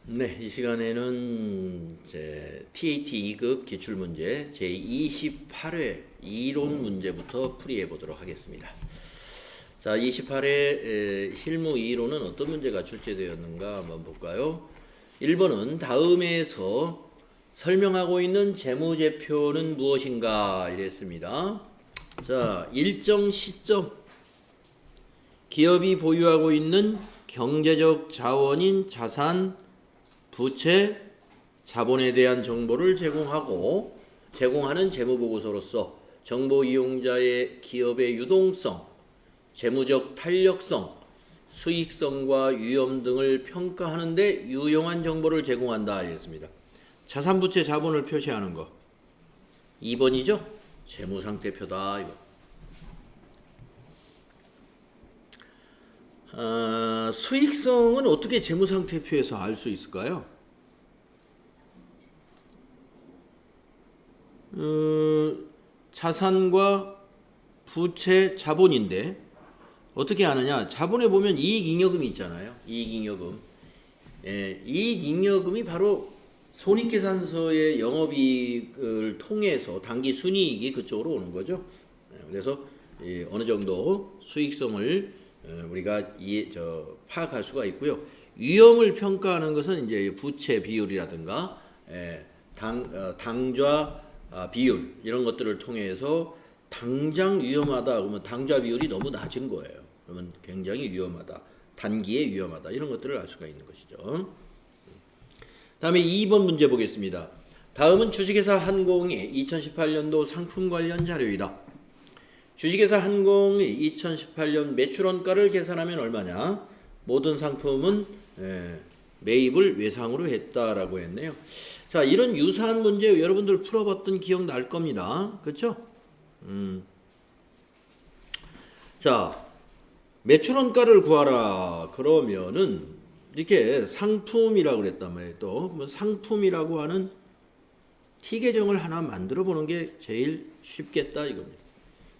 네, 이 시간에는 이제 TAT 2급 기출문제 제28회 이론 문제부터 풀이해 보도록 하겠습니다. 자, 28회 실무 이론은 어떤 문제가 출제되었는가 한번 볼까요? 1번은 다음에서 설명하고 있는 재무제표는 무엇인가 이랬습니다. 자, 일정 시점 기업이 보유하고 있는 경제적 자원인 자산, 부채, 자본에 대한 정보를 제공하는 재무보고서로서 정보 이용자의 기업의 유동성, 재무적 탄력성, 수익성과 위험 등을 평가하는 데 유용한 정보를 제공한다 이랬습니다. 자산, 부채, 자본을 표시하는 거 2번이죠? 재무상태표다 이거. 수익성은 어떻게 재무상태표에서 알 수 있을까요? 자산과 부채, 자본인데 어떻게 아느냐? 자본에 보면 이익잉여금이 있잖아요. 이익잉여금. 이익잉여금이 바로 손익계산서의 영업이익을 통해서 당기 순이익이 그쪽으로 오는 거죠. 그래서 어느 정도 수익성을 우리가 파악할 수가 있고요. 위험을 평가하는 것은 이제 부채 비율이라든가 당좌 비율 이런 것들을 통해서 당장 위험하다 그러면 당좌 비율이 너무 낮은 거예요. 그러면 굉장히 위험하다. 단기에 위험하다. 이런 것들을 알 수가 있는 것이죠. 다음에 2번 문제 보겠습니다. 다음은 주식회사 한공의 2018년도 상품 관련 자료이다. 주식회사 한공의 2018년 매출원가를 계산하면 얼마냐? 모든 상품은 매입을 외상으로 했다라고 했네요. 자, 이런 유사한 문제 여러분들 풀어봤던 기억 날 겁니다. 그렇죠? 자, 매출원가를 구하라. 그러면은 이렇게 상품이라고 그랬단 말이에요. 또 상품이라고 하는 T 계정을 하나 만들어 보는 게 제일 쉽겠다 이겁니다.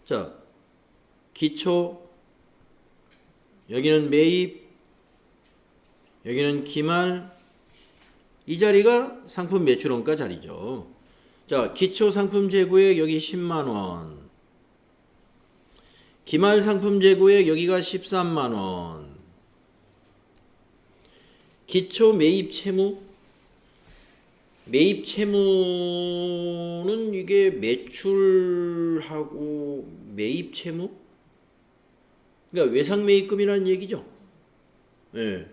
자, 기초, 여기는 매입, 여기는 기말, 이 자리가 상품 매출원가 자리죠. 자, 기초 상품 재고액 여기 10만원, 기말 상품 재고액 여기가 13만원, 기초 매입 채무, 매입 채무는 이게 매출하고 매입 채무? 그러니까 외상 매입금이라는 얘기죠. 예.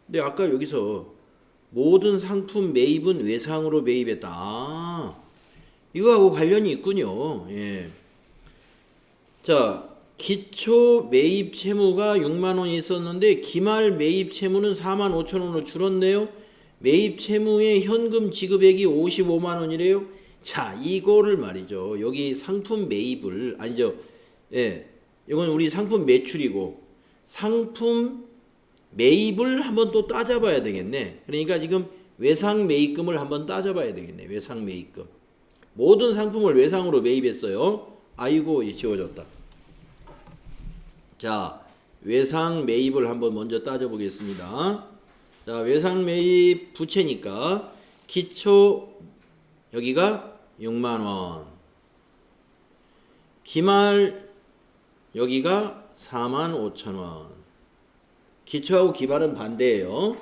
근데 아까 여기서 모든 상품 매입은 외상으로 매입했다. 이거하고 관련이 있군요. 예. 자, 기초 매입 채무가 6만 원이 있었는데 기말 매입 채무는 4만 5천 원으로 줄었네요. 매입 채무의 현금 지급액이 55만 원이래요. 자, 이거를 말이죠. 여기 상품 매입을 아니죠. 예. 이건 우리 상품 매출이고 상품 매입을 한번 또 따져봐야 되겠네. 그러니까 지금 외상 매입금을 한번 따져봐야 되겠네. 외상 매입금. 모든 상품을 외상으로 매입했어요. 아이고, 지워졌다. 자, 외상 매입을 한번 먼저 따져보겠습니다. 자, 외상 매입 부채니까 기초 여기가 6만원, 기말 여기가 4만 5천원. 기초하고 기말은 반대예요.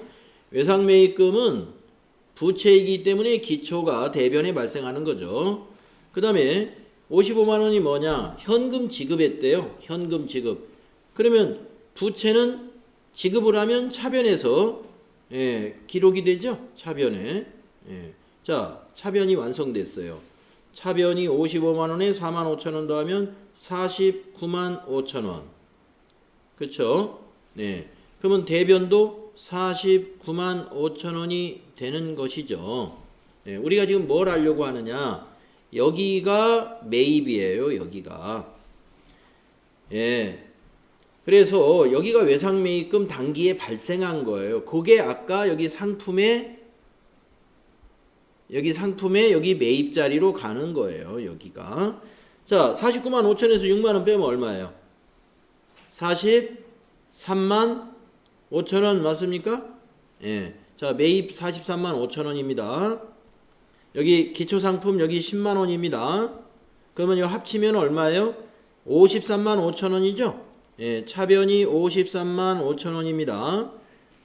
외상 매입금은 부채이기 때문에 기초가 대변에 발생하는 거죠. 그 다음에 55만원이 뭐냐? 현금 지급했대요. 현금 지급. 그러면 부채는 지급을 하면 차변에서 기록이 되죠? 차변에. 자, 차변이 완성됐어요. 차변이 55만원에 4만 5천원 더하면 49만 5천원. 그쵸? 네. 그러면 대변도 49만 5천원이 되는 것이죠. 네. 우리가 지금 뭘 하려고 하느냐? 여기가 매입이에요. 여기가. 예. 그래서 여기가 외상 매입금 단기에 발생한 거예요. 그게 아까 여기 상품에 여기 매입 자리로 가는 거예요. 여기가. 자, 49만 5천에서 6만 원 빼면 얼마예요? 43만 5천 원 맞습니까? 예. 자, 매입 43만 5천 원입니다. 여기 기초상품 여기 10만 원입니다. 그러면 이거 합치면 얼마예요? 53만 5천 원이죠? 예, 차변이 53만 5천 원입니다.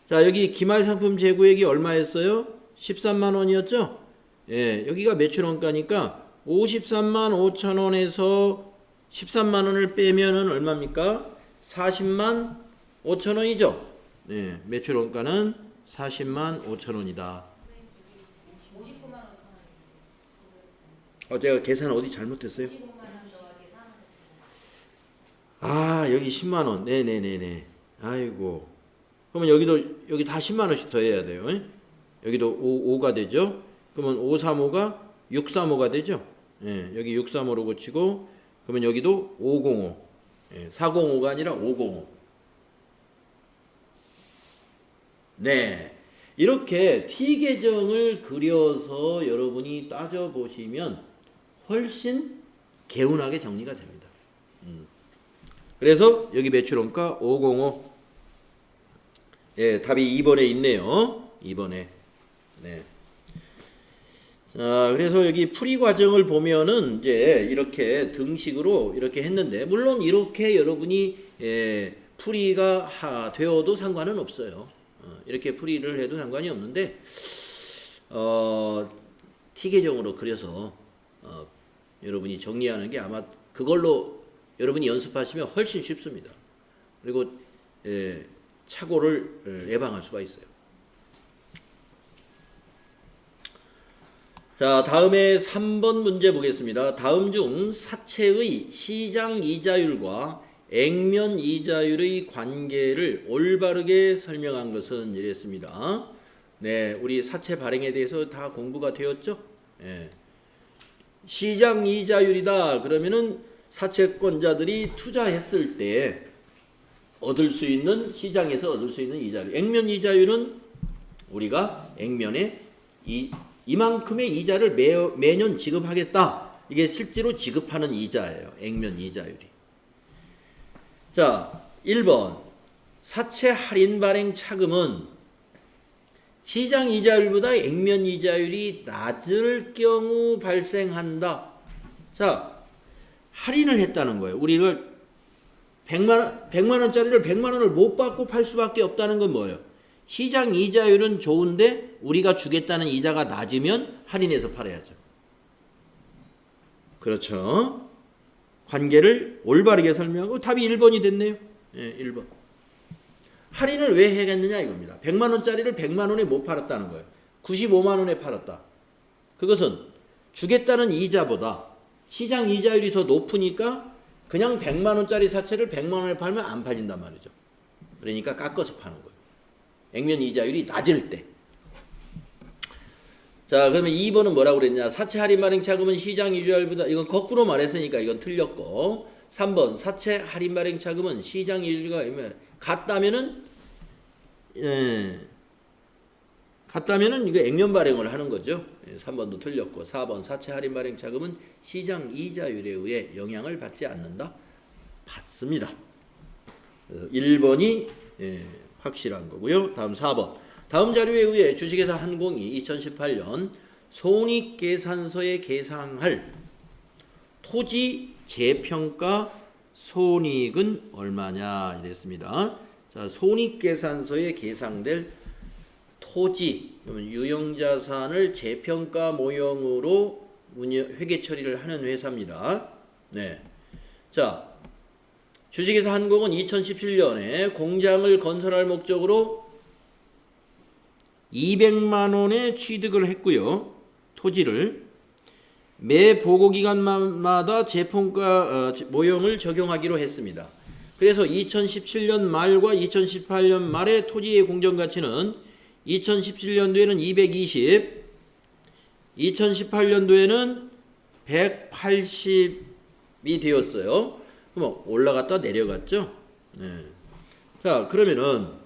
자, 여기 기말상품 재고액이 얼마였어요? 13만 원이었죠? 예, 여기가 매출원가니까 53만 5천 원에서 13만 원을 빼면은 얼마입니까? 40만 5천 원이죠? 네, 매출원가는 40만 5천 원이다. 제가 계산 어디 잘못했어요? 아, 여기 10만 원. 네네네네. 아이고. 그러면 여기 다 10만 원씩 더 해야 돼요. 여기도 5가 되죠? 그러면 535가 635가 되죠? 예, 여기 635로 고치고, 그러면 여기도 505. 예, 405가 아니라 505. 네. 이렇게 T 계정을 그려서 여러분이 따져보시면 훨씬 개운하게 정리가 됩니다. 그래서 여기 매출원가 505. 예, 답이 2번에 있네요. 2번에. 네. 자, 그래서 여기 풀이 과정을 보면은 이제 이렇게 등식으로 이렇게 했는데, 물론 이렇게 여러분이 풀이가 되어도 상관은 없어요. 이렇게 풀이를 해도 상관이 없는데, T 계정으로 그려서 여러분이 정리하는 게 아마 그걸로 여러분이 연습하시면 훨씬 쉽습니다. 그리고 착오를 예방할 수가 있어요. 자, 다음에 3번 문제 보겠습니다. 다음 중 사채의 시장 이자율과 액면 이자율의 관계를 올바르게 설명한 것은 이랬습니다. 네, 우리 사채 발행에 대해서 다 공부가 되었죠? 네. 시장 이자율이다 그러면은 사채권자들이 투자했을 때 얻을 수 있는, 시장에서 얻을 수 있는 이자율. 액면 이자율은 우리가 액면에 이만큼의 이자를 매년 지급하겠다. 이게 실제로 지급하는 이자예요. 액면 이자율이. 자, 1번. 사채 할인 발행 차금은 시장 이자율보다 액면 이자율이 낮을 경우 발생한다. 자, 할인을 했다는 거예요. 우리를 100만 원짜리를 100만 원을 못 받고 팔 수밖에 없다는 건 뭐예요? 시장 이자율은 좋은데 우리가 주겠다는 이자가 낮으면 할인해서 팔아야죠. 그렇죠. 관계를 올바르게 설명하고 답이 1번이 됐네요. 예, 1번. 할인을 왜 해야겠느냐 이겁니다. 100만 원짜리를 100만 원에 못 팔았다는 거예요. 95만 원에 팔았다. 그것은 주겠다는 이자보다 시장 이자율이 더 높으니까 그냥 100만 원짜리 사채를 100만 원에 팔면 안 팔린단 말이죠. 그러니까 깎아서 파는 거예요. 액면 이자율이 낮을 때. 자, 그러면 2번은 뭐라고 그랬냐? 사채 할인 발행 차금은 시장 이자율보다, 이건 거꾸로 말했으니까 이건 틀렸고, 3번 사채 할인 발행 차금은 시장 이자율과 같다면은 이거 액면 발행을 하는 거죠. 3번도 틀렸고, 4번 사채 할인 발행 차금은 시장 이자율에 의해 영향을 받지 않는다. 받습니다. 그래서 1번이 확실한 거고요. 다음 4번. 다음 자료에 의해 주식회사 한공이 2018년 손익계산서에 계상할 토지 재평가 손익은 얼마냐 이랬습니다. 자, 손익계산서에 계상될 토지, 유형자산을 재평가 모형으로 회계 처리를 하는 회사입니다. 네. 자, 주식회사 한공은 2017년에 공장을 건설할 목적으로 200만 원에 취득을 했고요. 토지를 매 보고기간마다 재평가 모형을 적용하기로 했습니다. 그래서 2017년 말과 2018년 말의 토지의 공정가치는 2017년도에는 220, 2018년도에는 180이 되었어요. 그럼 올라갔다 내려갔죠. 네. 자, 그러면은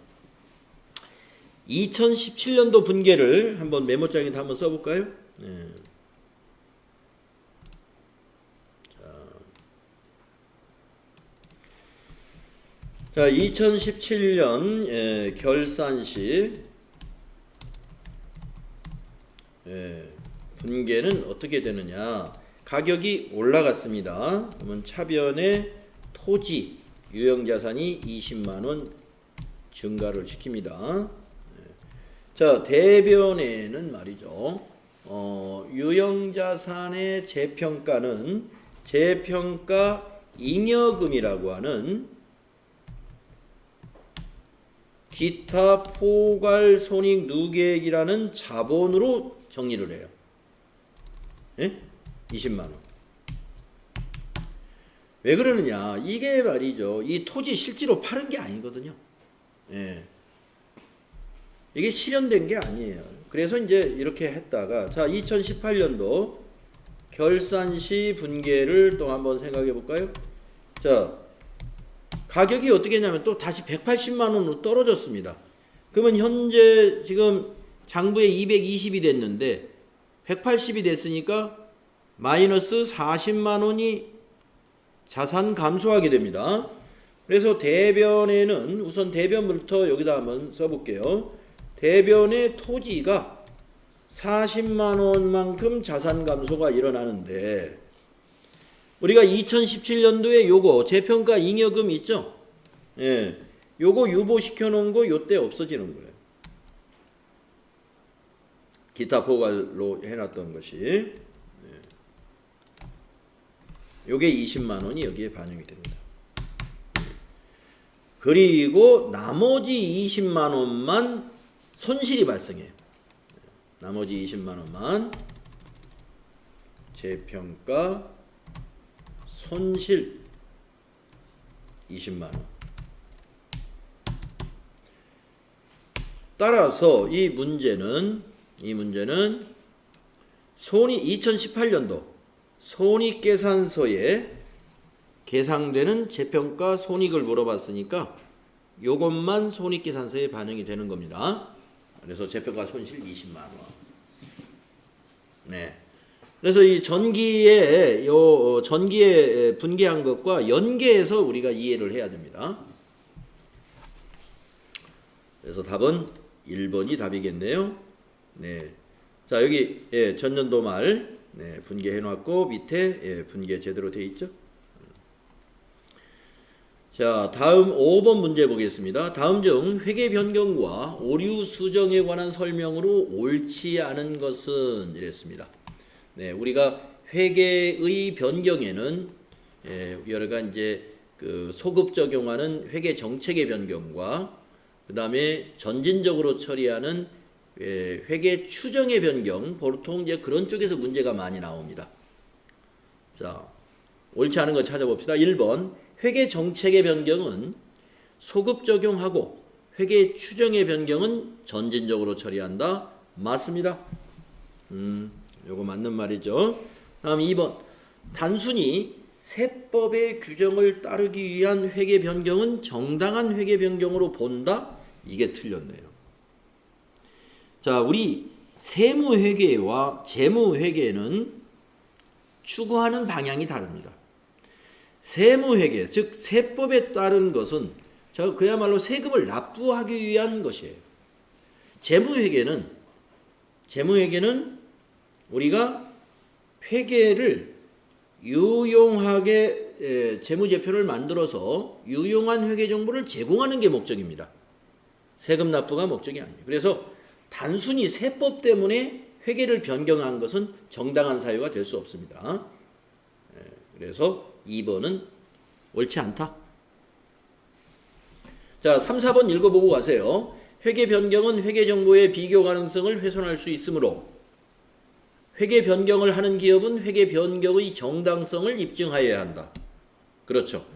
2017년도 분계를 한번 메모장에다 한번 써볼까요? 네. 자, 2017년 결산시 분계는 어떻게 되느냐? 가격이 올라갔습니다. 그러면 차변의 토지 유형자산이 20만 원 증가를 시킵니다. 자, 대변에는 말이죠. 유형자산의 재평가는 재평가 잉여금이라고 하는 기타 포괄 손익 누계액이라는 자본으로 정리를 해요. 20만 원. 왜 그러느냐? 이게 말이죠. 이 토지 실제로 파는 게 아니거든요. 이게 실현된 게 아니에요. 그래서 이제 이렇게 했다가 자, 2018년도 결산 시 분계를 또 한번 생각해 볼까요? 자, 가격이 어떻게 했냐면 또 다시 180만 원으로 떨어졌습니다. 그러면 현재 지금 장부에 220이 됐는데 180이 됐으니까 마이너스 40만 원이 자산 감소하게 됩니다. 그래서 대변에는 우선 대변부터 여기다 한번 써볼게요. 대변의 토지가 40만 원만큼 자산 감소가 일어나는데 우리가 2017년도에 요거 재평가 잉여금 있죠? 요거 유보시켜 놓은 거 요때 없어지는 거예요. 기타 포괄로 해놨던 것이 요게 20만 원이 여기에 반영이 됩니다. 그리고 나머지 20만 원만 손실이 발생해요. 나머지 20만 원만 재평가 손실 20만 원. 따라서 이 문제는 2018년도 손익계산서에 계상되는 재평가 손익을 물어봤으니까 요것만 손익계산서에 반영이 되는 겁니다. 그래서 재평가 손실 20만 원. 네. 그래서 이 전기에 분계한 것과 연계해서 우리가 이해를 해야 됩니다. 그래서 답은 1번이 답이겠네요. 네. 자, 여기 전년도 말 분계해 놨고 밑에 분계 제대로 돼 있죠? 자, 다음 5번 문제 보겠습니다. 다음 중 회계 변경과 오류 수정에 관한 설명으로 옳지 않은 것은 이랬습니다. 네, 우리가 회계의 변경에는 여러가 이제 그 소급 적용하는 회계 정책의 변경과 그 다음에 전진적으로 처리하는 회계 추정의 변경, 보통 이제 그런 쪽에서 문제가 많이 나옵니다. 자, 옳지 않은 거 찾아봅시다. 1번 회계 정책의 변경은 소급 적용하고 회계 추정의 변경은 전진적으로 처리한다. 맞습니다. 요거 맞는 말이죠. 다음 2번 단순히 세법의 규정을 따르기 위한 회계 변경은 정당한 회계 변경으로 본다. 이게 틀렸네요. 자, 우리 세무회계와 재무회계는 추구하는 방향이 다릅니다. 세무회계, 즉 세법에 따른 것은 그야말로 세금을 납부하기 위한 것이에요. 재무회계는 우리가 회계를 유용하게 재무제표를 만들어서 유용한 회계 정보를 제공하는 게 목적입니다. 세금 납부가 목적이 아니에요. 그래서 단순히 세법 때문에 회계를 변경한 것은 정당한 사유가 될 수 없습니다. 그래서 2번은 옳지 않다. 자, 3, 4번 읽어보고 가세요. 회계 변경은 회계 정보의 비교 가능성을 훼손할 수 있으므로 회계 변경을 하는 기업은 회계 변경의 정당성을 입증하여야 한다. 그렇죠.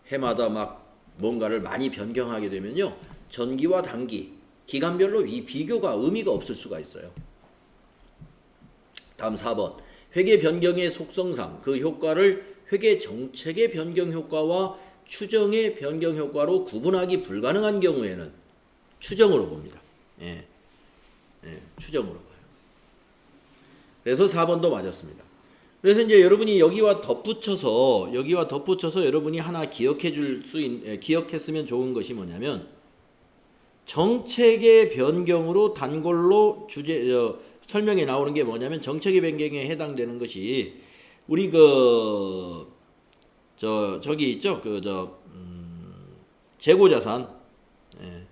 해마다 막 뭔가를 많이 변경하게 되면요, 전기와 단기, 기간별로 이 비교가 의미가 없을 수가 있어요. 다음 4번 회계 변경의 속성상 그 효과를 회계 정책의 변경 효과와 추정의 변경 효과로 구분하기 불가능한 경우에는 추정으로 봅니다. 추정으로 봐요. 그래서 4번도 맞았습니다. 그래서 이제 여러분이 여기와 덧붙여서 여러분이 하나 기억했으면 좋은 것이 뭐냐면 정책의 변경으로 단골로 설명에 나오는 게 뭐냐면 정책의 변경에 해당되는 것이 우리 저기 있죠. 재고자산. 예.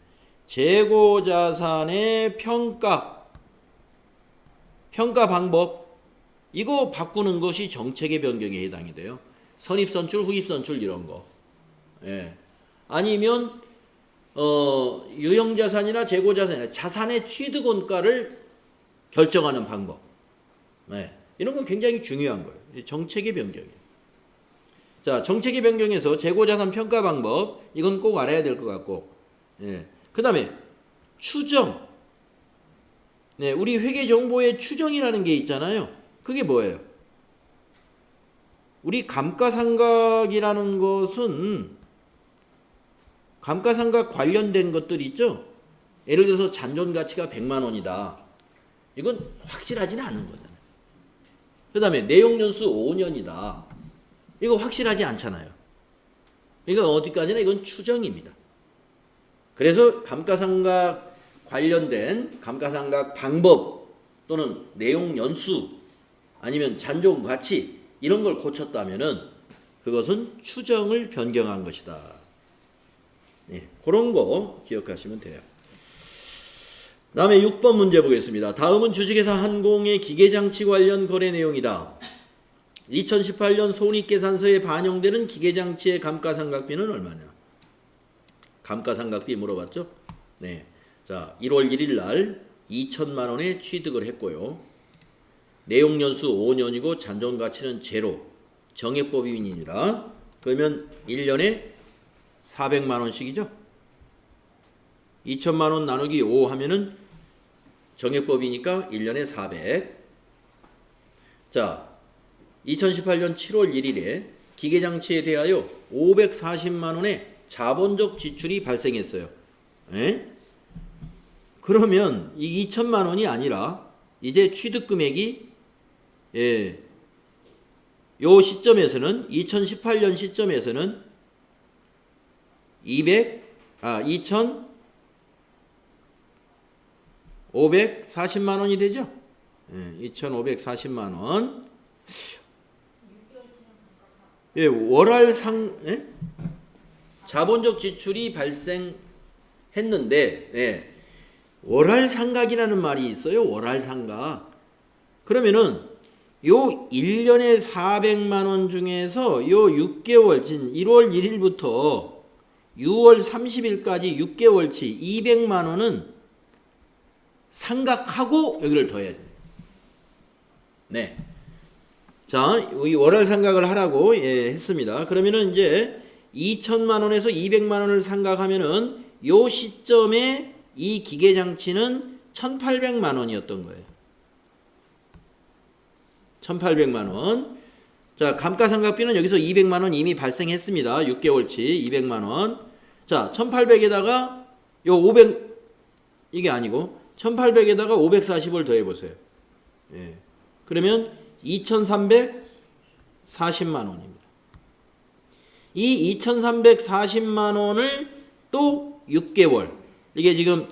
재고자산의 평가 방법 이거 바꾸는 것이 정책의 변경에 해당이 돼요. 선입선출, 후입선출 이런 거. 예. 아니면 유형자산이나 재고자산이나 자산의 취득원가를 결정하는 방법. 네. 이런 건 굉장히 중요한 거예요. 정책의 변경이에요. 자, 정책의 변경에서 재고자산 평가 방법 이건 꼭 알아야 될 것 같고, 예. 그 다음에 추정. 네, 우리 회계정보에 추정이라는 게 있잖아요. 그게 뭐예요? 우리 감가상각이라는 것은 감가상각 관련된 것들 있죠? 예를 들어서 잔존가치가 100만 원이다. 이건 확실하지는 않은 거잖아요. 그 다음에 내용연수 5년이다. 이거 확실하지 않잖아요. 이건 어디까지나 이건 추정입니다. 그래서 감가상각 관련된 감가상각 방법 또는 내용연수 아니면 잔존가치 이런 걸 고쳤다면은 그것은 추정을 변경한 것이다. 네, 그런 거 기억하시면 돼요. 다음에 6번 문제 보겠습니다. 다음은 주식회사 한공의 기계장치 관련 거래 내용이다. 2018년 손익계산서에 반영되는 기계장치의 감가상각비는 얼마냐? 감가상각비 물어봤죠? 네. 자, 1월 1일 날 2천만 원에 취득을 했고요. 내용연수 5년이고 잔존가치는 제로. 정액법인이니라. 그러면 1년에 400만 원씩이죠? 2천만 원 나누기 5 하면은 정액법이니까 1년에 400. 자, 2018년 7월 1일에 기계장치에 대하여 540만 원의 자본적 지출이 발생했어요. 에? 그러면 이 2천만 원이 아니라 이제 취득 금액이 요 시점에서는 2018년 시점에서는 2,540만 원이 되죠. 2,540만 원. 월할 자본적 지출이 발생했는데 월할 상각이라는 말이 있어요. 월할 상각. 그러면은 요 1년에 400만 원 중에서 요 6개월 진 1월 1일부터 6월 30일까지 6개월치 200만 원은 상각하고 여기를 더해야 돼요. 네. 자, 이 월할 상각을 하라고 했습니다. 그러면은 이제 2천만 원에서 200만 원을 상각하면은 요 시점에 이 기계장치는 1,800만 원이었던 거예요. 1,800만 원. 자, 감가상각비는 여기서 200만 원 이미 발생했습니다. 6개월치 200만 원. 자, 1,800에다가 요 500 이게 아니고 1,800에다가 540을 더해 보세요. 예. 그러면 2,340만 원입니다. 이 2,340만 원을 또 6개월. 이게 지금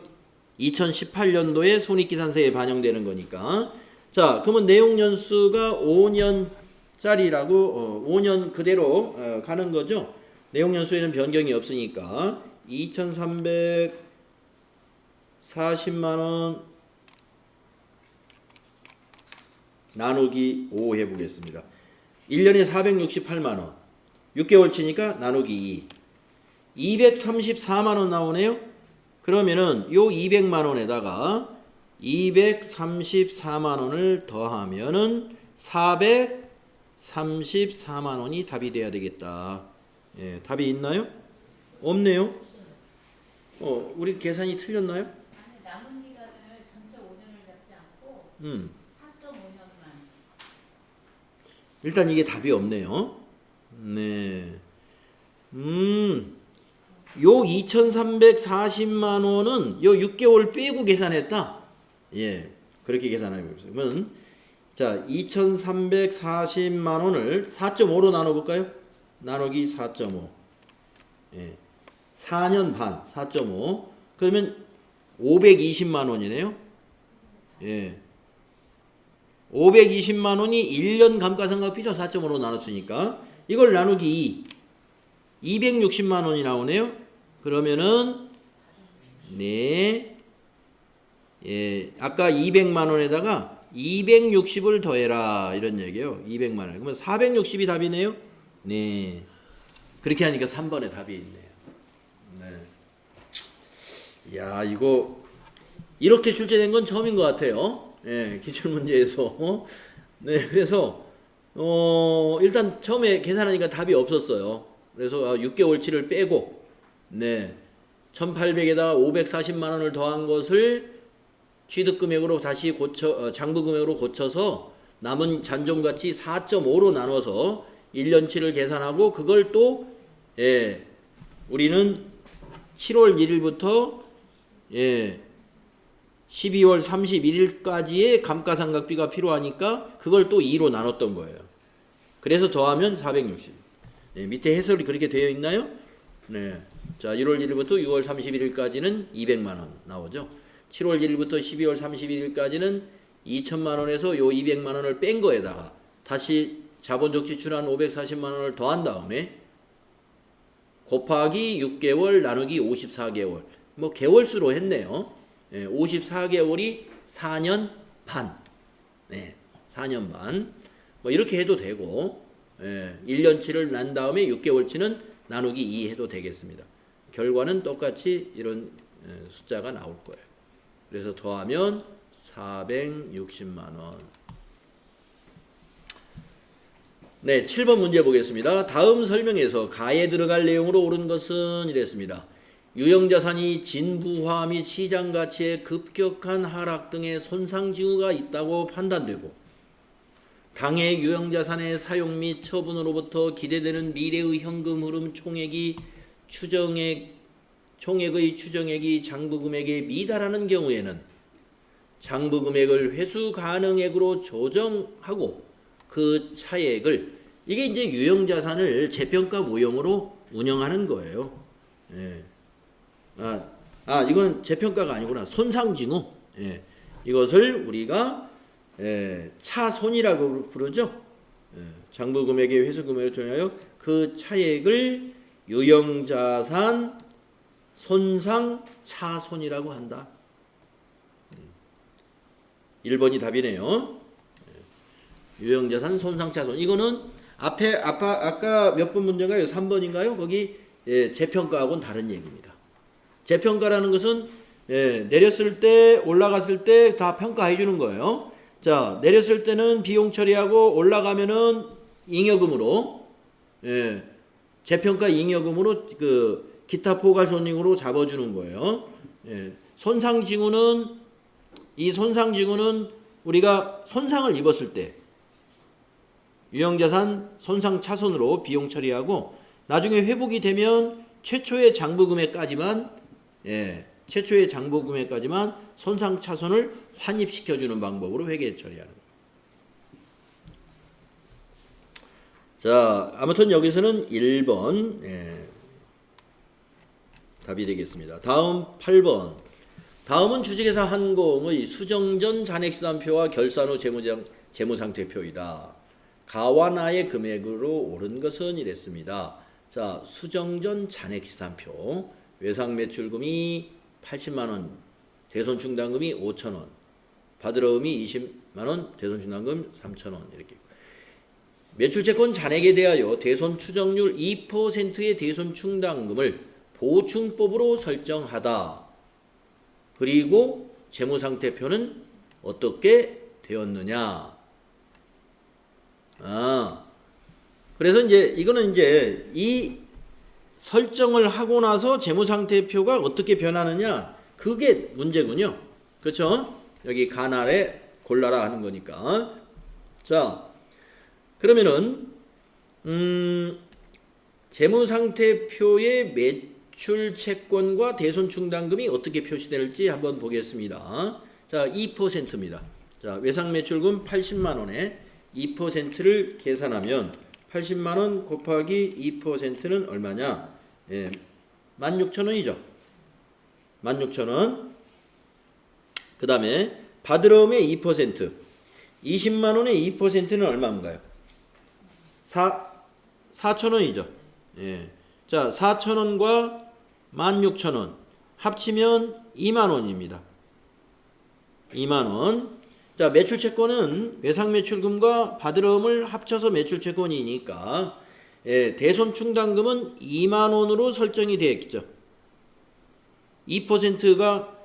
2018년도에 손익계산서에 반영되는 거니까. 자, 그러면 내용연수가 5년짜리라고 5년 그대로 가는 거죠. 내용연수에는 변경이 없으니까 2,340만 원 나누기 5 해보겠습니다. 1년에 468만 원. 6개월치니까 나누기 2. 234만 원 나오네요. 그러면은 요 200만 원에다가 234만 원을 더하면은 434만 원이 답이 돼야 되겠다. 예, 답이 있나요? 없네요. 우리 계산이 틀렸나요? 아니, 남은 기간을 전체 5년을 잡지 않고 4.5년만. 일단 이게 답이 없네요. 네. 요 2,340만 원은 요 6개월 빼고 계산했다. 예. 그렇게 계산해 보세요. 그러면 자, 2,340만 원을 4.5로 나눠 볼까요? 나누기 4.5. 예. 4년 반 4.5. 그러면 520만 원이네요. 예. 520만 원이 1년 감가상각비죠. 4.5로 나눴으니까. 이걸 나누기 2. 260만 원이 나오네요. 그러면은 네. 예, 아까 200만 원에다가 260을 더해라 이런 얘기예요. 200만 원. 그러면 460이 답이네요. 네. 그렇게 하니까 3번에 답이 있네요. 네. 야, 이거 이렇게 출제된 건 처음인 것 같아요. 예, 기출문제에서. 네, 그래서 일단 처음에 계산하니까 답이 없었어요. 그래서 6개월치를 빼고 네, 1800에다가 540만 원을 더한 것을 취득금액으로 다시 장부금액으로 고쳐서 남은 잔존가치 4.5로 나눠서 1년치를 계산하고 그걸 또 예, 우리는 7월 1일부터 예, 12월 31일까지의 감가상각비가 필요하니까 그걸 또 2로 나눴던 거예요. 그래서 더하면 460. 네, 밑에 해설이 그렇게 되어 있나요? 네. 자, 1월 1일부터 6월 31일까지는 200만 원 나오죠. 7월 1일부터 12월 31일까지는 2천만 원에서 요 200만 원을 뺀 거에다가 다시 자본적 지출한 540만 원을 더한 다음에 곱하기 6개월 나누기 54개월. 뭐 개월수로 했네요. 예, 54개월이 4년 반. 네, 4년 반. 뭐 이렇게 해도 되고, 예, 1년치를 난 다음에 6개월치는 나누기 2 해도 되겠습니다. 결과는 똑같이 이런 숫자가 나올 거예요. 그래서 더하면 460만 원. 네, 7번 문제 보겠습니다. 다음 설명에서 가에 들어갈 내용으로 옳은 것은 이랬습니다. 유형자산이 진부화 및 시장가치의 급격한 하락 등의 손상 징후가 있다고 판단되고 당해 유형자산의 사용 및 처분으로부터 기대되는 미래의 현금 흐름 총액의 추정액이 장부금액에 미달하는 경우에는 장부금액을 회수 가능액으로 조정하고 그 차액을 이게 이제 유형자산을 재평가 모형으로 운영하는 거예요. 예. 이거는 재평가가 아니구나. 손상징후. 예. 이것을 우리가 차손이라고 부르죠. 예. 장부금액의 회수금액을 조정하여 그 차액을 유형자산 손상 차손이라고 한다. 1번이 답이네요. 유형자산 손상 차손. 이거는 아까 몇 번 문제인가요? 3번인가요? 거기 재평가하고는 다른 얘기입니다. 재평가라는 것은 내렸을 때 올라갔을 때 다 평가해 주는 거예요. 자, 내렸을 때는 비용 처리하고 올라가면은 잉여금으로 재평가 잉여금으로 그 기타 포괄손익으로 잡아주는 거예요. 손상징후는 우리가 손상을 입었을 때 유형자산 손상 차손으로 비용 처리하고 나중에 회복이 되면 최초의 장부금액까지만 손상 차손을 환입시켜주는 방법으로 회계 처리하는 거예요. 자, 아무튼 여기서는 1번 답이 되겠습니다. 다음 8번. 다음은 주식회사 한공의 수정전 잔액시산표와 결산 후 재무상태표이다. 가와나의 금액으로 옳은 것은 이랬습니다. 자, 수정전 잔액시산표. 외상매출금이 80만원, 대손충당금이 5천원, 받으러음이 20만원, 대손충당금 3천원 이렇게. 매출채권 잔액에 대하여 대손추정률 2%의 대손충당금을 보충법으로 설정하다. 그리고 재무상태표는 어떻게 되었느냐? 그래서 이거는 이 설정을 하고 나서 재무상태표가 어떻게 변하느냐? 그게 문제군요. 그렇죠? 여기 가나래 골라라 하는 거니까. 자, 그러면은 재무상태표의 매출 채권과 대손충당금이 어떻게 표시될지 한번 보겠습니다. 자, 2%입니다. 자, 외상매출금 80만 원에 2%를 계산하면 80만 원 곱하기 2%는 얼마냐? 16,000원이죠. 16,000원. 그 다음에 받으러움의 2%. 20만 원의 2%는 얼마인가요? 4,000원이죠. 예. 자, 4,000원과 16,000원 합치면 2만 원입니다. 2만 원. 자, 매출채권은 외상매출금과 받으러움을 합쳐서 매출채권이니까 예, 대손충당금은 2만 원으로 설정이 되어 있죠. 2%가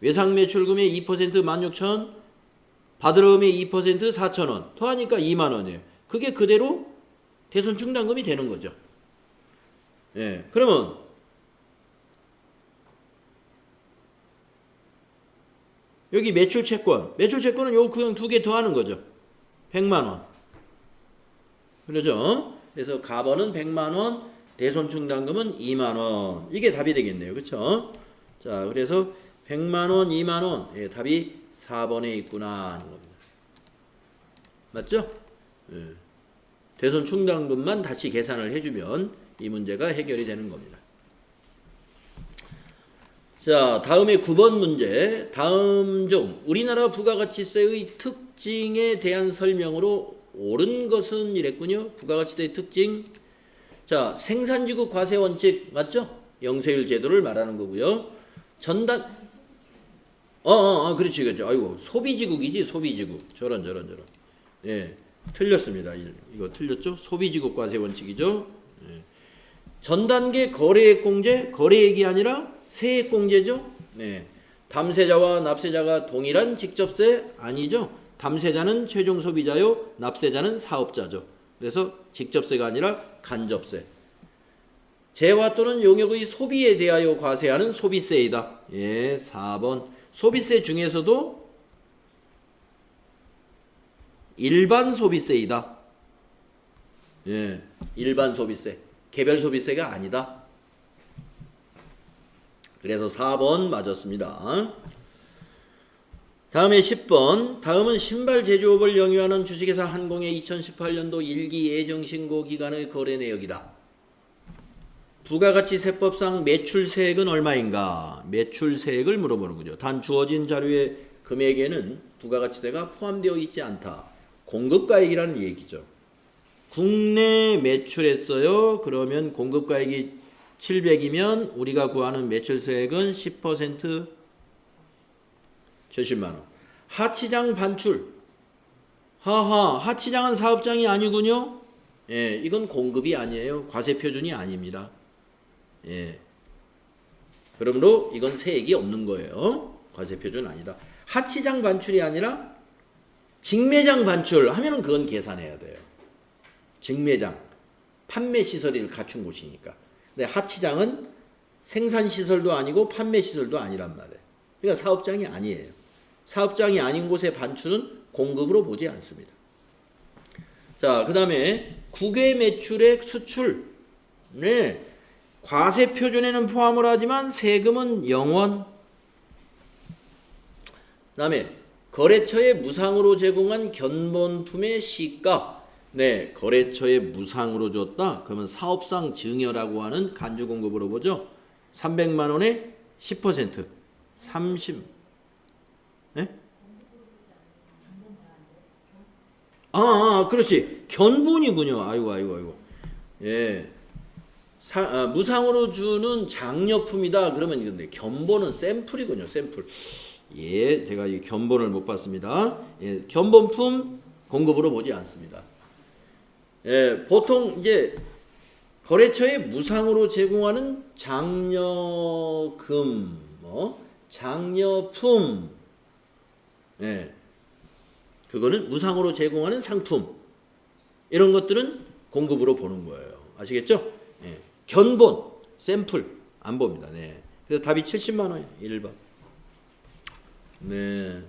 외상매출금의 2% 16,000원, 받으러움의 2% 4,000원 더하니까 2만 원이에요. 그게 그대로 대손충당금이 되는 거죠. 예, 그러면 여기 매출채권은 요 그냥 두 개 더하는 거죠. 100만 원. 그러죠? 그래서 가번은 100만 원, 대손충당금은 2만 원. 이게 답이 되겠네요. 그렇죠? 자, 그래서 100만 원, 2만 원. 예, 답이 4번에 있구나 하는 겁니다. 맞죠? 예. 대손충당금만 다시 계산을 해주면 이 문제가 해결이 되는 겁니다. 자, 다음에 9번 문제. 다음 중 우리나라 부가가치세의 특징에 대한 설명으로 옳은 것은 이랬군요. 부가가치세의 특징. 자, 생산지구 과세 원칙 맞죠? 영세율 제도를 말하는 거고요. 전단 그렇지. 아이고, 소비지국이지, 소비지국. 저런. 예, 틀렸습니다. 이거 틀렸죠? 소비지국 과세 원칙이죠. 예. 전단계 거래액 공제, 거래액이 아니라 세액 공제죠. 네. 담세자와 납세자가 동일한 직접세 아니죠. 담세자는 최종 소비자요, 납세자는 사업자죠. 그래서 직접세가 아니라 간접세. 재화 또는 용역의 소비에 대하여 과세하는 소비세이다. 예, 4번. 소비세 중에서도 일반 소비세이다. 예, 일반 소비세. 개별 소비세가 아니다. 그래서 4번 맞았습니다. 다음에 10번. 다음은 신발 제조업을 영위하는 주식회사 한공의 2018년도 1기 예정신고 기간의 거래 내역이다. 부가가치세법상 매출세액은 얼마인가? 매출세액을 물어보는 거죠. 단 주어진 자료의 금액에는 부가가치세가 포함되어 있지 않다. 공급가액이라는 얘기죠. 국내 매출했어요. 그러면 공급가액이 700이면 우리가 구하는 매출세액은 10% 70만 원. 하치장 반출. 하치장은 사업장이 아니군요. 예, 이건 공급이 아니에요. 과세 표준이 아닙니다. 예. 그러므로 이건 세액이 없는 거예요. 과세 표준 아니다. 하치장 반출이 아니라 직매장 반출 하면은 그건 계산해야 돼요. 직매장. 판매 시설을 갖춘 곳이니까. 근데 하치장은 생산시설도 아니고 판매시설도 아니란 말이에요. 그러니까 사업장이 아니에요. 사업장이 아닌 곳의 반출은 공급으로 보지 않습니다. 자, 그 다음에 국외 매출액 수출. 네. 과세 표준에는 포함을 하지만 세금은 0원. 그 다음에 거래처에 무상으로 제공한 견본품의 시가. 네, 거래처에 무상으로 줬다. 그러면 사업상 증여라고 하는 간주 공급으로 보죠. 300만 원에 10%. 30. 네? 그렇지. 견본이군요. 아이고. 예. 무상으로 주는 장려품이다. 그러면 이건데 견본은 샘플이군요. 샘플. 예, 제가 이 견본을 못 봤습니다. 예, 견본품 공급으로 보지 않습니다. 예, 보통 이제 거래처에 무상으로 제공하는 장려금, 장려품, 예, 그거는 무상으로 제공하는 상품, 이런 것들은 공급으로 보는 거예요. 아시겠죠? 예, 견본, 샘플 안 봅니다. 네, 그래서 답이 70만 원이에요. 1번. 네,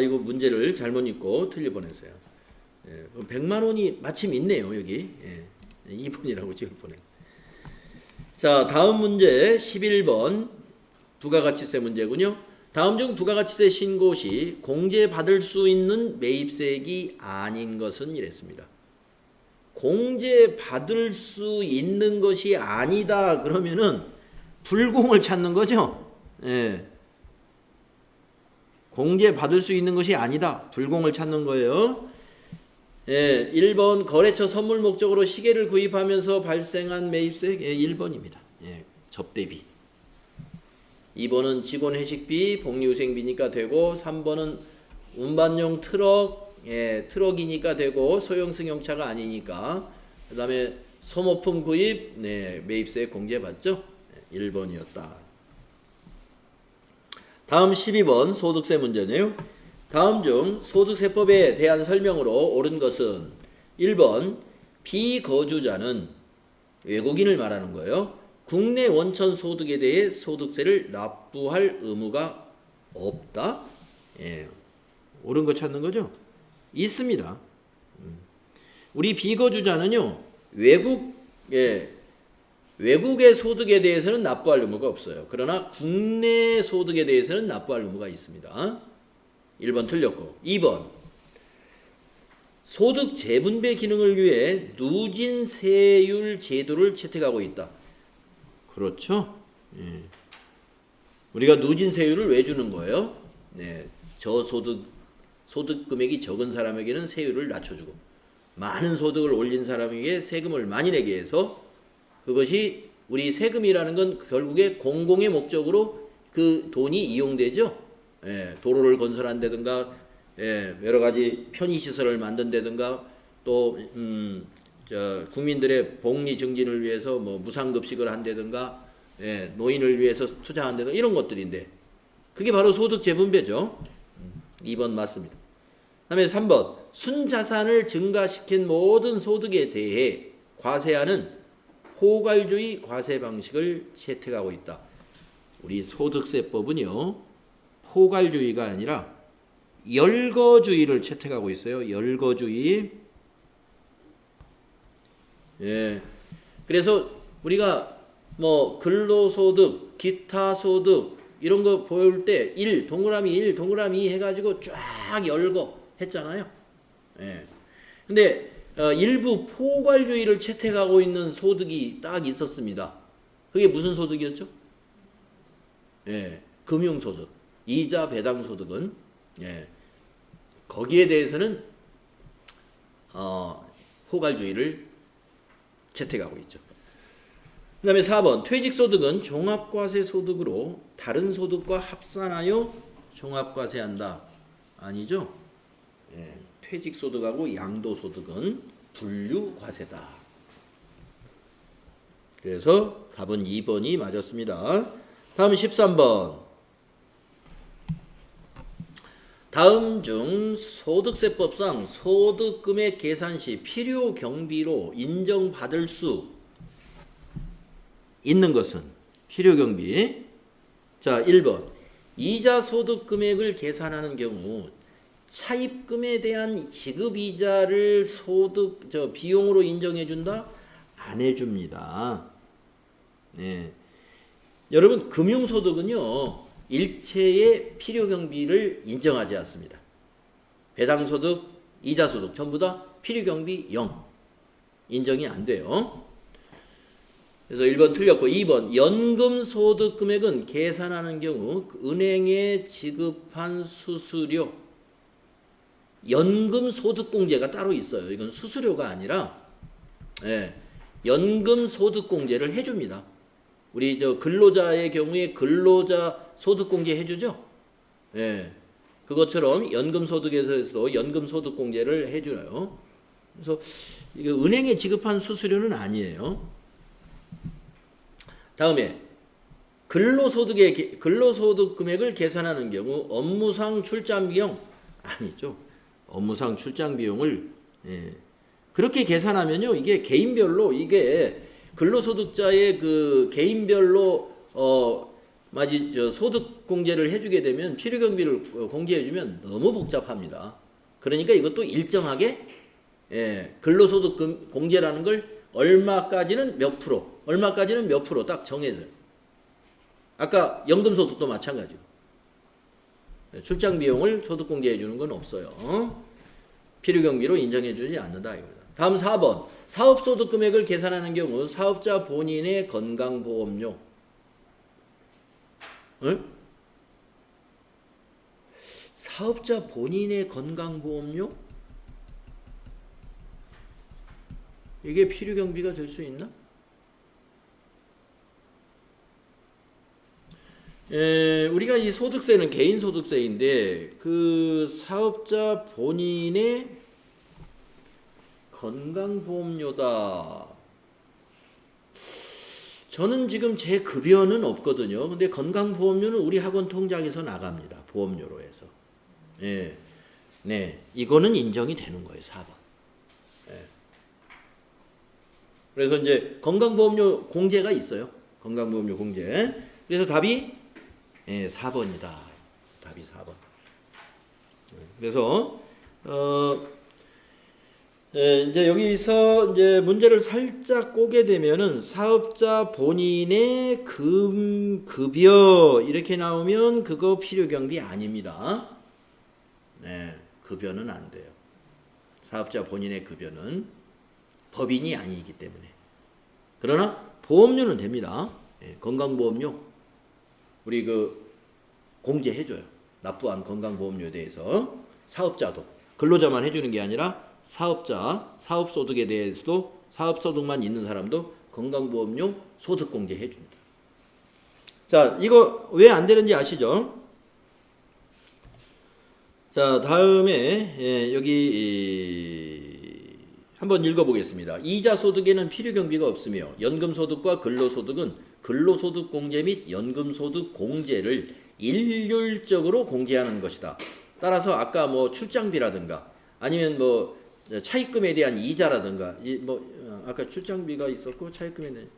이거 문제를 잘못 읽고 틀려 보냈어요. 예, 100만 원이 마침 있네요, 여기. 예, 2번이라고 지을 뻔해. 자, 다음 문제 11번 부가가치세 문제군요. 다음 중 부가가치세 신고 시 공제받을 수 있는 매입세액이 아닌 것은 이랬습니다. 공제받을 수 있는 것이 아니다 그러면은 불공을 찾는 거죠. 예. 공제받을 수 있는 것이 아니다. 불공을 찾는 거예요. 예, 1번 거래처 선물 목적으로 시계를 구입하면서 발생한 매입세. 예, 1번입니다. 예, 접대비. 2번은 직원 회식비, 복리후생비니까 되고, 3번은 운반용 트럭, 예, 트럭이니까 되고, 소형 승용차가 아니니까. 그 다음에 소모품 구입, 네, 매입세 공제받죠. 1번이었다. 다음 12번 소득세 문제네요. 다음 중 소득세법에 대한 설명으로 옳은 것은 1번 비거주자는 외국인을 말하는 거예요. 국내 원천 소득에 대해 소득세를 납부할 의무가 없다. 예. 옳은 거 찾는 거죠? 있습니다. 우리 비거주자는요. 외국의 소득에 대해서는 납부할 의무가 없어요. 그러나 국내 소득에 대해서는 납부할 의무가 있습니다. 1번 틀렸고 2번 소득 재분배 기능을 위해 누진세율 제도를 채택하고 있다. 그렇죠. 예. 우리가 누진세율을 왜 주는 거예요? 네. 소득 금액이 적은 사람에게는 세율을 낮춰주고 많은 소득을 올린 사람에게 세금을 많이 내게 해서 그것이 우리 세금이라는 건 결국에 공공의 목적으로 그 돈이 이용되죠. 예, 도로를 건설한다든가, 예, 여러 가지 편의시설을 만든다든가, 또 국민들의 복리 증진을 위해서 뭐 무상급식을 한다든가, 예, 노인을 위해서 투자한다든가 이런 것들인데 그게 바로 소득 재분배죠. 2번 맞습니다. 그다음에 3번 순자산을 증가시킨 모든 소득에 대해 과세하는 포괄주의 과세 방식을 채택하고 있다. 우리 소득세법은요. 포괄주의가 아니라 열거주의를 채택하고 있어요. 열거주의. 예. 그래서 우리가 뭐 근로소득, 기타소득 이런 거 보일 때 1, 동그라미 1, 동그라미 2 해가지고 쫙 열거 했잖아요. 예. 근데 일부 포괄주의를 채택하고 있는 소득이 딱 있었습니다. 그게 무슨 소득이었죠? 예, 금융소득. 이자 배당 소득은 예, 거기에 대해서는 포괄주의를 채택하고 있죠. 그 다음에 4번 퇴직소득은 종합과세소득으로 다른 소득과 합산하여 종합과세한다. 아니죠. 예, 퇴직소득하고 양도소득은 분류과세다. 그래서 답은 2번이 맞았습니다. 다음 13번 다음 중 소득세법상 소득금액 계산 시 필요 경비로 인정받을 수 있는 것은 필요 경비. 자, 1번. 이자 소득 금액을 계산하는 경우 차입금에 대한 지급 이자를 비용으로 인정해 준다? 안 해 줍니다. 네. 여러분 금융소득은요. 일체의 필요경비를 인정하지 않습니다. 배당소득, 이자소득 전부 다 필요경비 0. 인정이 안 돼요. 그래서 1번 틀렸고 2번 연금소득 금액은 계산하는 경우 은행에 지급한 수수료 연금소득공제가 따로 있어요. 이건 수수료가 아니라 예, 연금소득공제를 해줍니다. 우리 근로자의 경우에 근로자 소득공제 해주죠. 예, 그것처럼 연금소득에서도 연금소득공제를 해줘요. 그래서 이게 은행에 지급한 수수료는 아니에요. 다음에 근로소득 금액을 계산하는 경우 업무상 출장 비용 아니죠. 업무상 출장 비용을 그렇게 계산하면요. 이게 개인별로 이게 근로소득자의 그 개인별로 소득 공제를 해주게 되면 필요경비를 공제해주면 너무 복잡합니다. 그러니까 이것도 일정하게 근로소득 공제라는 걸 얼마까지는 몇 프로, 얼마까지는 몇 프로 딱 정해져요. 아까 연금소득도 마찬가지고 출장 비용을 소득 공제해 주는 건 없어요. 필요경비로 인정해 주지 않는다 이거다. 다음 4번 사업소득 금액을 계산하는 경우 사업자 본인의 건강보험료 사업자 본인의 건강보험료? 이게 필요경비가 될 수 있나? 우리가 이 소득세는 개인소득세인데 그 사업자 본인의 건강보험료다. 저는 지금 제 급여는 없거든요. 근데 건강보험료는 우리 학원 통장에서 나갑니다. 보험료로 해서. 예. 네. 이거는 인정이 되는 거예요. 4번. 예. 그래서 이제 건강보험료 공제가 있어요. 건강보험료 공제. 그래서 답이 4번이다. 답이 4번. 그래서 이제 여기서 이제 문제를 살짝 꼬게 되면은 사업자 본인의 급여 이렇게 나오면 그거 필요경비 아닙니다. 네, 급여는 안 돼요. 사업자 본인의 급여는 법인이 아니기 때문에. 그러나 보험료는 됩니다. 건강보험료 우리 공제해줘요. 납부한 건강보험료에 대해서 사업자도 근로자만 해주는 게 아니라 사업자, 사업소득에 대해서도 사업소득만 있는 사람도 건강보험료 소득공제 해줍니다. 자, 이거 왜 안 되는지 아시죠? 자, 다음에 여기 한번 읽어보겠습니다. 이자소득에는 필요경비가 없으며 연금소득과 근로소득은 근로소득공제 및 연금소득공제를 일률적으로 공제하는 것이다. 따라서 아까 뭐 출장비라든가 아니면 뭐 차입금에 대한 이자라든가 아까 출장비가 있었고 차입금에 대한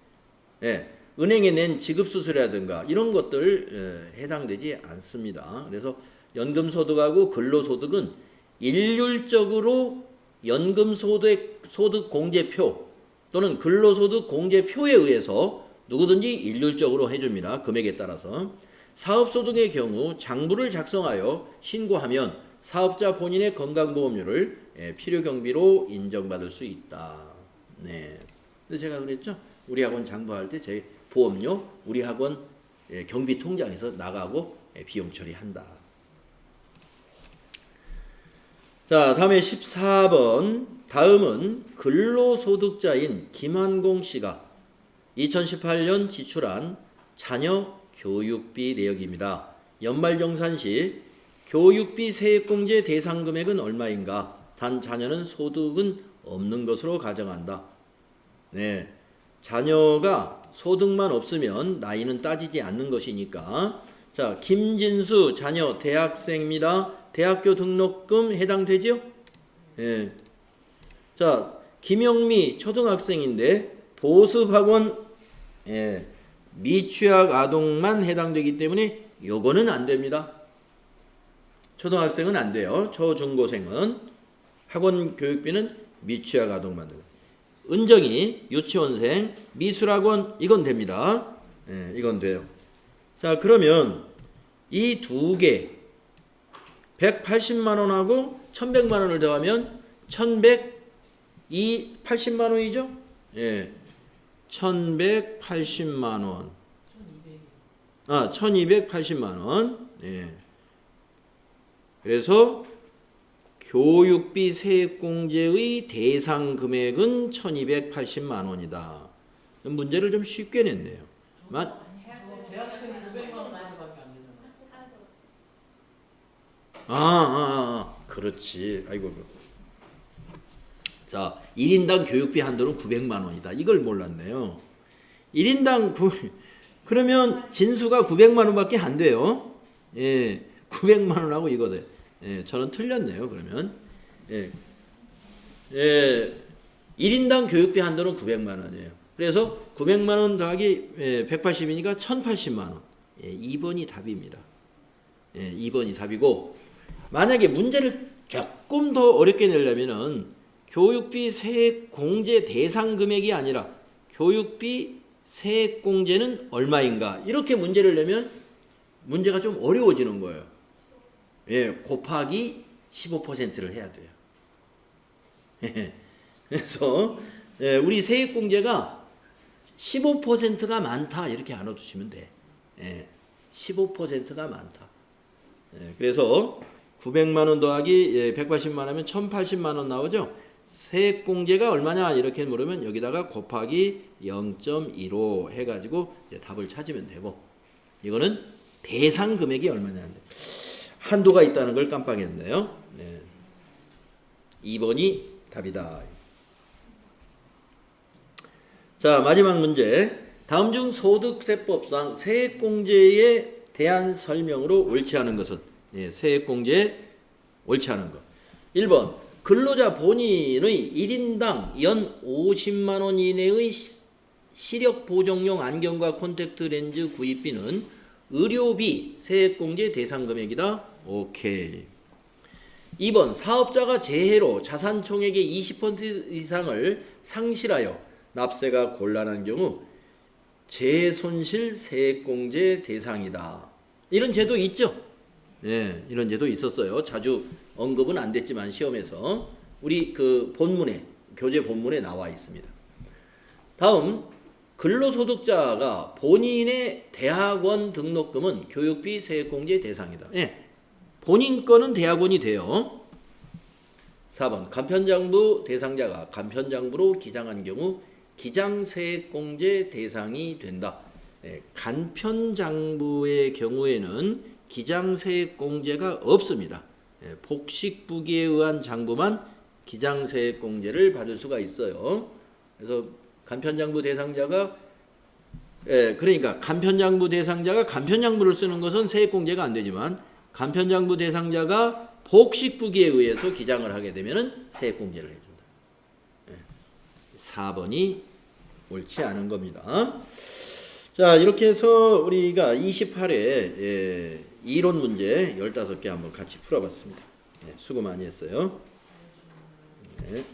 은행에 낸 지급수수료라든가 이런 것들 해당되지 않습니다. 그래서 연금소득하고 근로소득은 일률적으로 연금소득공제표 또는 근로소득공제표에 의해서 누구든지 일률적으로 해줍니다. 금액에 따라서. 사업소득의 경우 장부를 작성하여 신고하면 사업자 본인의 건강보험료를 필요경비로 인정받을 수 있다. 네. 근데 제가 그랬죠? 우리 학원 장부할 때 제 보험료 우리 학원 경비 통장에서 나가고 비용 처리한다. 자, 다음에 14번. 다음은 근로소득자인 김한공 씨가 2018년 지출한 자녀 교육비 내역입니다. 연말정산 시 교육비 세액공제 대상 금액은 얼마인가? 단 자녀는 소득은 없는 것으로 가정한다. 네, 자녀가 소득만 없으면 나이는 따지지 않는 것이니까. 자, 김진수 자녀 대학생입니다. 대학교 등록금 해당되죠? 네. 자, 김영미 초등학생인데 보습학원 미취학 아동만 해당되기 때문에 요거는 안 됩니다. 초등학생은 안 돼요. 초중고생은 학원 교육비는 미취학 아동만 돼요. 은정이 유치원생 미술학원 이건 됩니다. 이건 돼요. 자, 그러면 이 두 개 180만 원하고 1100만 원을 더하면 1180만 원이죠? 예. 1180만 원. 1280만 원. 예. 그래서 교육비 세액공제의 대상 금액은 1280만 원이다. 문제를 좀 쉽게 냈네요. 대학생 900만 원까지밖에 안 되잖아. 그렇지. 아이고. 자, 1인당 교육비 한도는 900만 원이다. 이걸 몰랐네요. 1인당 그러면 진수가 900만 원밖에 안 돼요. 예. 900만 원하고 이거돼. 예, 저는 틀렸네요. 그러면. 예. 1인당 교육비 한도는 900만 원이에요. 그래서 900만 원 더하기 180이니까 1080만 원. 2번이 답입니다. 2번이 답이고, 만약에 문제를 조금 더 어렵게 내려면은 교육비 세액 공제 대상 금액이 아니라 교육비 세액 공제는 얼마인가 이렇게 문제를 내면 문제가 좀 어려워지는 거예요. 곱하기 15%를 해야 돼요. 그래서 우리 세액 공제가 15%가 많다 이렇게 알아두시면 돼. 15%가 많다. 그래서 900만 원 더하기 180만 원 하면 1080만 원 나오죠. 세액공제가 얼마냐 이렇게 물으면 여기다가 곱하기 0.15 해가지고 이제 답을 찾으면 되고, 이거는 대상 금액이 얼마냐인데 한도가 있다는 걸 깜빡했네요. 네. 2번이 답이다. 자, 마지막 문제. 다음 중 소득세법상 세액공제에 대한 설명으로 옳지 않은 것은? 예, 세액공제에 옳지 않은 것. 1번 근로자 본인의 1인당 연 50만 원 이내의 시력 보정용 안경과 콘택트 렌즈 구입비는 의료비 세액공제 대상 금액이다. 오케이. 2번 사업자가 재해로 자산 총액의 20% 이상을 상실하여 납세가 곤란한 경우 재해 손실 세액공제 대상이다. 이런 제도 있죠? 네, 이런 제도 있었어요. 자주 언급은 안 됐지만 시험에서 우리 그 본문에, 교재 본문에 나와 있습니다. 다음, 근로소득자가 본인의 대학원 등록금은 교육비 세액공제 대상이다. 예, 본인 거는 대학원이 돼요. 4번 간편장부 대상자가 간편장부로 기장한 경우 기장세액공제 대상이 된다. 예, 간편장부의 경우에는 기장세액공제가 없습니다. 예, 복식부기에 의한 장부만 기장세액공제를 받을 수가 있어요. 그래서 간편장부 대상자가 그러니까 간편장부 대상자가 간편장부를 쓰는 것은 세액공제가 안 되지만 간편장부 대상자가 복식부기에 의해서 기장을 하게 되면은 세액공제를 해준다. 4번이 옳지 않은 겁니다. 자, 이렇게 해서 우리가 28회 이론 문제 15개 한번 같이 풀어봤습니다. 수고 많이 했어요. 네.